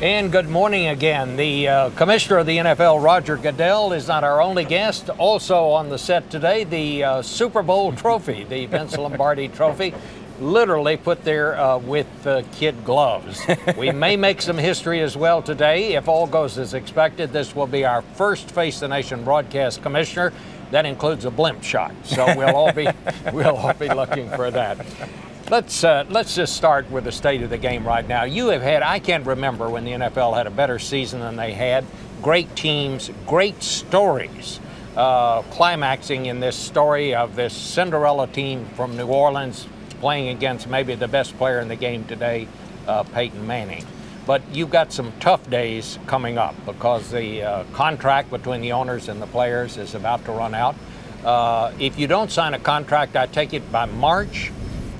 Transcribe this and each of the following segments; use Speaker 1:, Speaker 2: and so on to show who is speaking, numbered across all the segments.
Speaker 1: And good morning again. The Commissioner of the NFL, Roger Goodell, is not our only guest. Also on the set today, the Super Bowl trophy, the Vince Lombardi trophy, literally put there with kid gloves. We may make some history as well today. If all goes as expected, this will be our first Face the Nation broadcast commissioner. That includes a blimp shot. So we'll all be looking for that. Let's just start with the state of the game right now. You have had, I can't remember when the NFL had a better season than they had. Great teams, great stories, climaxing in this story of this Cinderella team from New Orleans playing against maybe the best player in the game today, Peyton Manning. But you've got some tough days coming up because the contract between the owners and the players is about to run out. If you don't sign a contract, I take it by March,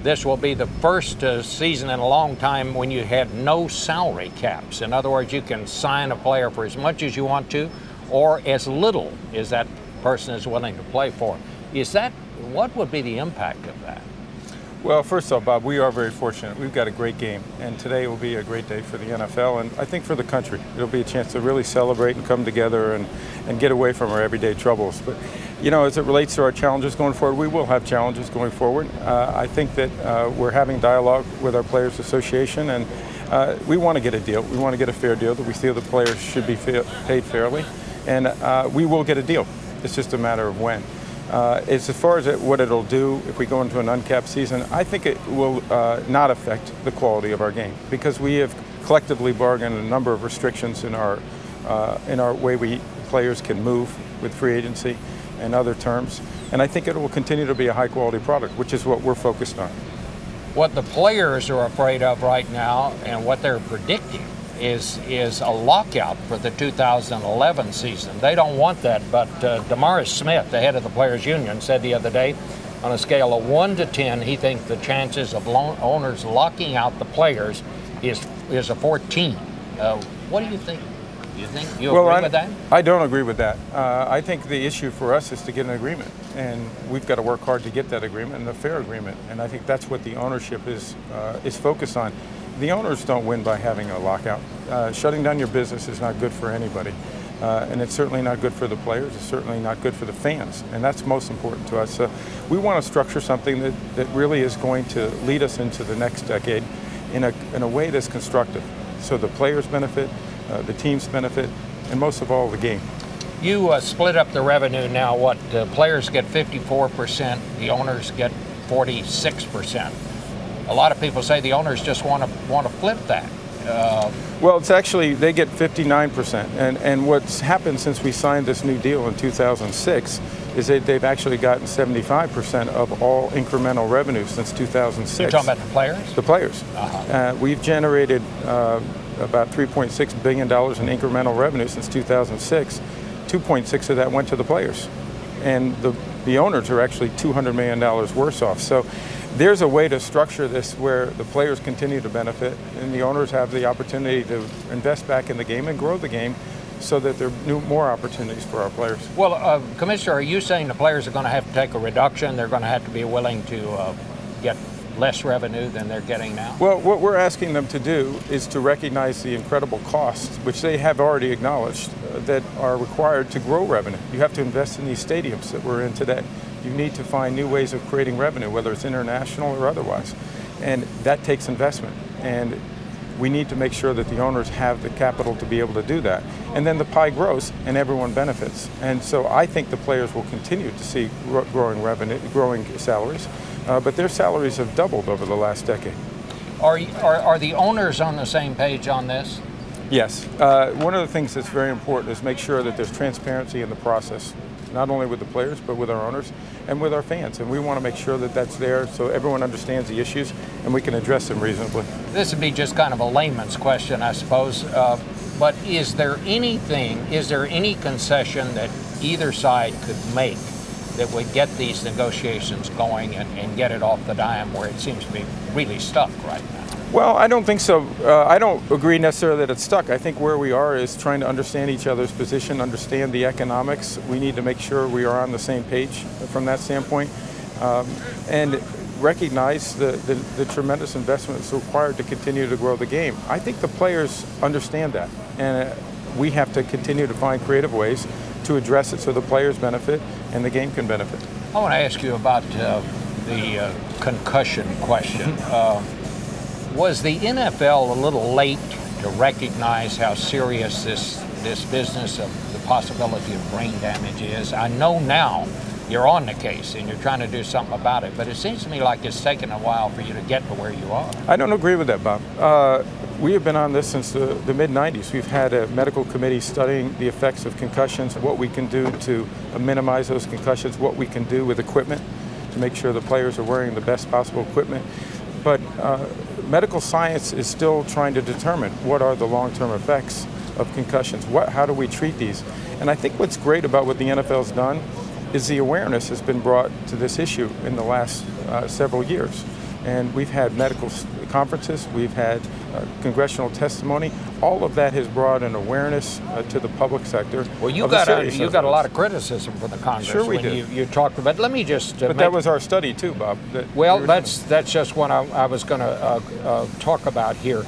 Speaker 1: this will be the first season in a long time when you had no salary caps. In other words, you can sign a player for as much as you want to or as little as that person is willing to play for. What would be the impact of that?
Speaker 2: Well, first off, Bob, we are very fortunate. We've got a great game, and today will be a great day for the NFL, and I think for the country. It'll be a chance to really celebrate and come together and get away from our everyday troubles. But, you know, as it relates to our challenges going forward, we will have challenges going forward. I think that we're having dialogue with our Players Association, and we want to get a deal. We want to get a fair deal that we feel the players should be paid fairly, and we will get a deal. It's just a matter of when. As far as what it'll do if we go into an uncapped season, I think it will not affect the quality of our game because we have collectively bargained a number of restrictions in our way players can move with free agency and other terms, and I think it will continue to be a high quality product, which is what we're focused on.
Speaker 1: What the players are afraid of right now and what they're predicting is a lockout for the 2011 season. They don't want that, but DeMaurice Smith, the head of the Players Union, said the other day, on a scale of 1 to 10, he thinks the chances of owners locking out the players is a 14. What do you think? You agree with that?
Speaker 2: I don't agree with that. I think the issue for us is to get an agreement, and we've got to work hard to get that agreement and a fair agreement, and I think that's what the ownership is focused on. The owners don't win by having a lockout. Shutting down your business is not good for anybody, and it's certainly not good for the players. It's certainly not good for the fans, and that's most important to us. We want to structure something that really is going to lead us into the next decade in a way that's constructive, so the players benefit, the teams benefit, and most of all, the game.
Speaker 1: You split up the revenue now. What players get 54%, the owners get 46%. A lot of people say the owners just want to flip that.
Speaker 2: Well, it's actually, they get 59%. And what's happened since we signed this new deal in 2006 is that they've actually gotten 75% of all incremental revenue since 2006.
Speaker 1: You're talking about the players?
Speaker 2: The players. We've generated about $3.6 billion in incremental revenue since 2006. 2.6 of that went to the players. And the owners are actually $200 million worse off. So there's a way to structure this where the players continue to benefit and the owners have the opportunity to invest back in the game and grow the game so that there are more opportunities for our players.
Speaker 1: Well, Commissioner, are you saying the players are going to have to take a reduction? They're going to have to be willing to get less revenue than they're getting now?
Speaker 2: Well, what we're asking them to do is to recognize the incredible costs, which they have already acknowledged, that are required to grow revenue. You have to invest in these stadiums that we're in today. You need to find new ways of creating revenue, whether it's international or otherwise. And that takes investment. And we need to make sure that the owners have the capital to be able to do that. And then the pie grows and everyone benefits. And so I think the players will continue to see growing revenue, growing salaries, but their salaries have doubled over the last decade.
Speaker 1: Are the owners on the same page on this?
Speaker 2: Yes. One of the things that's very important is make sure that there's transparency in the process, not only with the players, but with our owners and with our fans. And we want to make sure that that's there so everyone understands the issues and we can address them reasonably.
Speaker 1: This would be just kind of a layman's question, I suppose. But is there any concession that either side could make that would get these negotiations going and get it off the dime where it seems to be really stuck right now?
Speaker 2: Well, I don't think so. I don't agree necessarily that it's stuck. I think where we are is trying to understand each other's position, understand the economics. We need to make sure we are on the same page from that standpoint. And recognize the tremendous investment that's required to continue to grow the game. I think the players understand that, and we have to continue to find creative ways to address it so the players benefit and the game can benefit.
Speaker 1: I want to ask you about the concussion question. Was the NFL a little late to recognize how serious this business of the possibility of brain damage is? I know now you're on the case and you're trying to do something about it, but it seems to me like it's taken a while for you to get to where you are.
Speaker 2: I don't agree with that, Bob. We have been on this since the mid-90s. We've had a medical committee studying the effects of concussions, what we can do to minimize those concussions, what we can do with equipment to make sure the players are wearing the best possible equipment. But medical science is still trying to determine what are the long-term effects of concussions. How do we treat these? And I think what's great about what the NFL's done is the awareness has been brought to this issue in the last several years. And we've had medical conferences, we've had congressional testimony. All of that has brought an awareness to the public sector.
Speaker 1: Well, you got a lot of criticism from the Congress.
Speaker 2: Sure we
Speaker 1: when
Speaker 2: did.
Speaker 1: You talked about. Let me just.
Speaker 2: But that was our study too, Bob.
Speaker 1: Well, that's just what I was going to talk about here.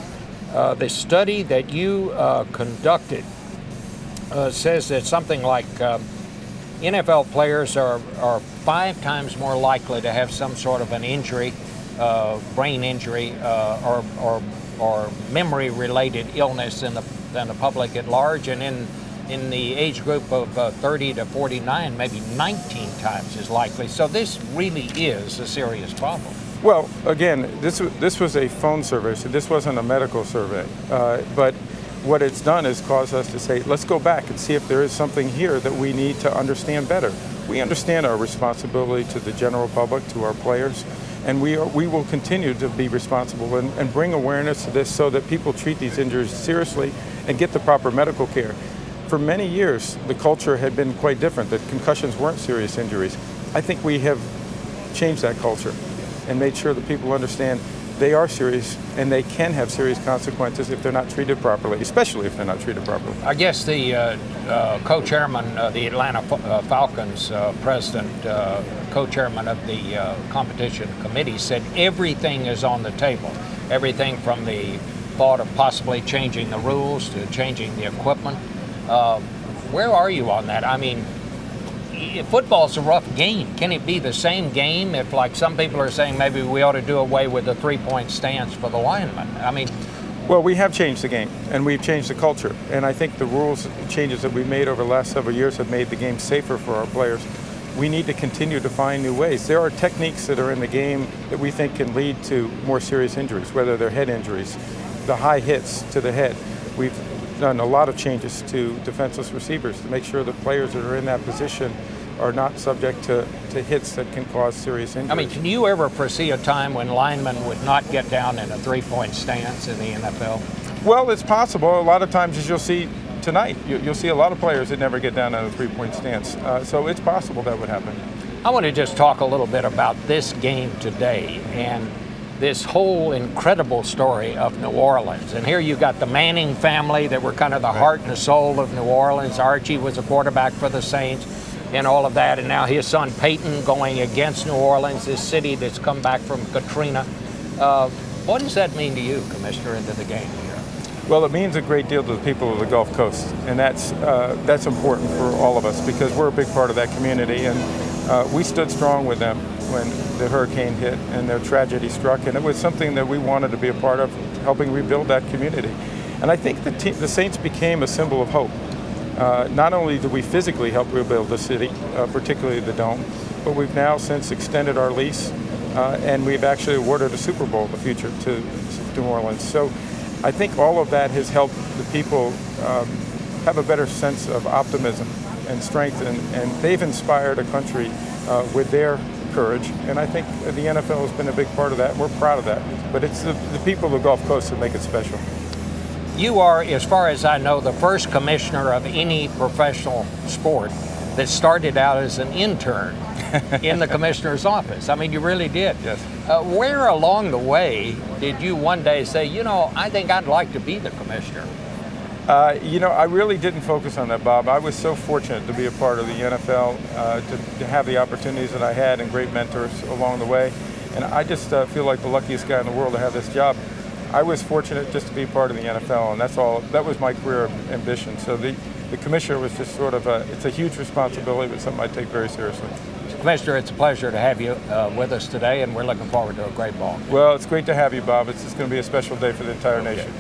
Speaker 1: The study that you conducted says that something like NFL players are 5 times more likely to have some sort of an injury, brain injury, or memory-related illness than the public at large, and in the age group of 30 to 49, maybe 19 times as likely. So this really is a serious problem.
Speaker 2: Well, again, this was a phone survey, so this wasn't a medical survey. But what it's done is caused us to say, let's go back and see if there is something here that we need to understand better. We understand our responsibility to the general public, to our players, and we will continue to be responsible and bring awareness to this so that people treat these injuries seriously and get the proper medical care. For many years, the culture had been quite different, that concussions weren't serious injuries. I think we have changed that culture and made sure that people understand they are serious and they can have serious consequences if they're not treated properly, especially if they're not treated properly.
Speaker 1: I guess the co-chairman of the Atlanta Falcons, president, co-chairman of the competition committee said everything is on the table. Everything from the thought of possibly changing the rules to changing the equipment. Where are you on that? I mean, football's a rough game. Can it be the same game if, like some people are saying, maybe we ought to do away with the 3-point stance for the linemen? I mean,
Speaker 2: well, we have changed the game and we've changed the culture, and I think the rules changes that we've made over the last several years have made the game safer for our players. We need to continue to find new ways. There are techniques that are in the game that we think can lead to more serious injuries, whether they're head injuries, the high hits to the head. We've done a lot of changes to defenseless receivers to make sure the players that are in that position are not subject to hits that can cause serious injuries.
Speaker 1: I mean, can you ever foresee a time when linemen would not get down in a 3-point stance in the NFL?
Speaker 2: Well, it's possible. A lot of times, as you'll see tonight, you'll see a lot of players that never get down in a 3-point stance. So it's possible that would happen.
Speaker 1: I want to just talk a little bit about this game today and this whole incredible story of New Orleans. And here you got the Manning family that were kind of the heart and the soul of New Orleans. Archie was a quarterback for the Saints and all of that. And now his son Peyton going against New Orleans, this city that's come back from Katrina. What does that mean to you, Commissioner, into the game here?
Speaker 2: Well, it means a great deal to the people of the Gulf Coast. And that's important for all of us because we're a big part of that community. And we stood strong with them when the hurricane hit and their tragedy struck, and it was something that we wanted to be a part of, helping rebuild that community. And I think the Saints became a symbol of hope. Not only did we physically help rebuild the city, particularly the Dome, but we've now since extended our lease, and we've actually awarded a Super Bowl in the future to New Orleans. So I think all of that has helped the people have a better sense of optimism and strength, and they've inspired a country with their courage, and I think the NFL has been a big part of that, and we're proud of that. But it's the people of the Gulf Coast that make it special.
Speaker 1: You are, as far as I know, the first commissioner of any professional sport that started out as an intern in the commissioner's office. I mean, you really did.
Speaker 2: Yes.
Speaker 1: Where along the way did you one day say, you know, I think I'd like to be the commissioner?
Speaker 2: You know, I really didn't focus on that, Bob. I was so fortunate to be a part of the NFL, to have the opportunities that I had and great mentors along the way. And I just feel like the luckiest guy in the world to have this job. I was fortunate just to be part of the NFL, and that's all. That was my career ambition. So the commissioner was just sort of it's a huge responsibility, but something I take very seriously.
Speaker 1: Commissioner, it's a pleasure to have you with us today, and we're looking forward to a great ball.
Speaker 2: Well, it's great to have you, Bob. It's going to be a special day for the entire nation.